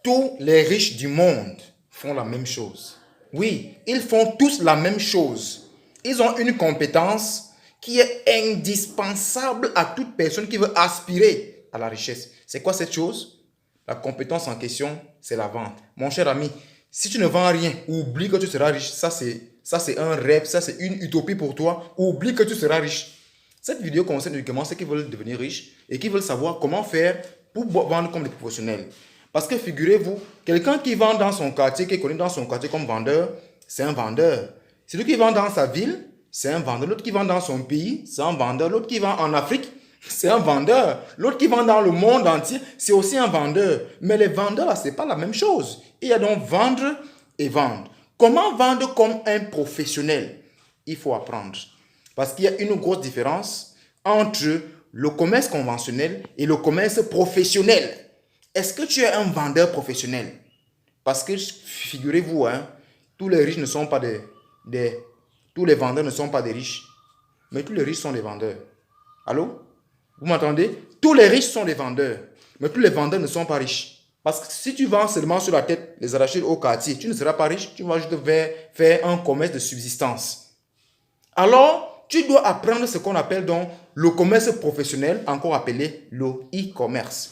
Tous les riches du monde font la même chose. Oui, ils font tous la même chose. Ils ont une compétence qui est indispensable à toute personne qui veut aspirer à la richesse. C'est quoi cette chose? La compétence en question, c'est la vente. Mon cher ami, si tu ne vends rien, oublie que tu seras riche. Ça, c'est un rêve, ça, c'est une utopie pour toi. Oublie que tu seras riche. Cette vidéo concerne uniquement ceux qui veulent devenir riches et qui veulent savoir comment faire pour vendre comme des professionnels. Parce que figurez-vous, quelqu'un qui vend dans son quartier, qui est connu dans son quartier comme vendeur, c'est un vendeur. Celui qui vend dans sa ville, c'est un vendeur. L'autre qui vend dans son pays, c'est un vendeur. L'autre qui vend en Afrique, c'est un vendeur. L'autre qui vend dans le monde entier, c'est aussi un vendeur. Mais les vendeurs, là, ce n'est pas la même chose. Il y a donc vendre et vendre. Comment vendre comme un professionnel? Il faut apprendre. Parce qu'il y a une grosse différence entre le commerce conventionnel et le commerce professionnel. Est-ce que tu es un vendeur professionnel? Parce que figurez-vous, hein, tous les riches ne sont pas tous les vendeurs ne sont pas des riches. Mais tous les riches sont des vendeurs. Allô? Vous m'entendez? Tous les riches sont des vendeurs. Mais tous les vendeurs ne sont pas riches. Parce que si tu vends seulement sur la tête les arachides au quartier, tu ne seras pas riche. Tu vas juste faire un commerce de subsistance. Alors, tu dois apprendre ce qu'on appelle donc le commerce professionnel, encore appelé le e-commerce.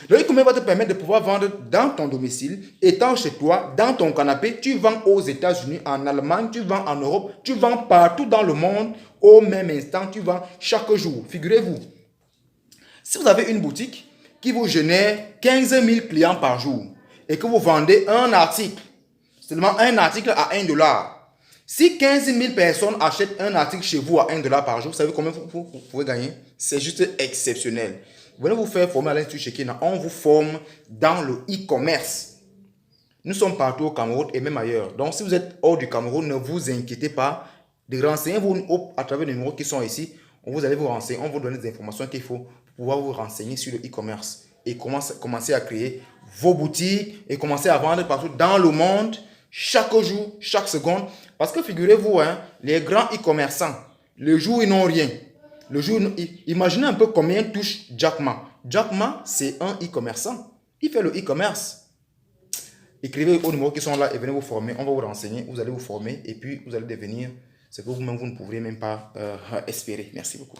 Le e-commerce va te permettre de pouvoir vendre dans ton domicile, étant chez toi, dans ton canapé. Tu vends aux États-Unis, en Allemagne, tu vends en Europe, tu vends partout dans le monde au même instant, tu vends chaque jour. Figurez-vous, si vous avez une boutique qui vous génère 15 000 clients par jour et que vous vendez un article, seulement un article à $1, si 15 000 personnes achètent un article chez vous à $1 par jour, vous savez combien vous pouvez gagner? C'est juste exceptionnel. Venez vous faire former à l'Institut Shekina. On vous forme dans le e-commerce. Nous sommes partout au Cameroun et même ailleurs. Donc, si vous êtes hors du Cameroun, ne vous inquiétez pas. De renseignez-vous à travers les numéros qui sont ici. Vous allez vous renseigner. On vous donne des informations qu'il faut pour pouvoir vous renseigner sur le e-commerce et commencer à créer vos boutiques et commencer à vendre partout dans le monde, chaque jour, chaque seconde. Parce que figurez-vous, hein, les grands e-commerçants, le jour où ils n'ont rien, le jour, imaginez un peu combien touche Jack Ma. Jack Ma, c'est un e-commerçant. Il fait le e-commerce. Écrivez aux numéros qui sont là et venez vous former. On va vous renseigner, vous allez vous former et puis vous allez devenir ce que vous-même vous ne pourrez même pas espérer. Merci beaucoup.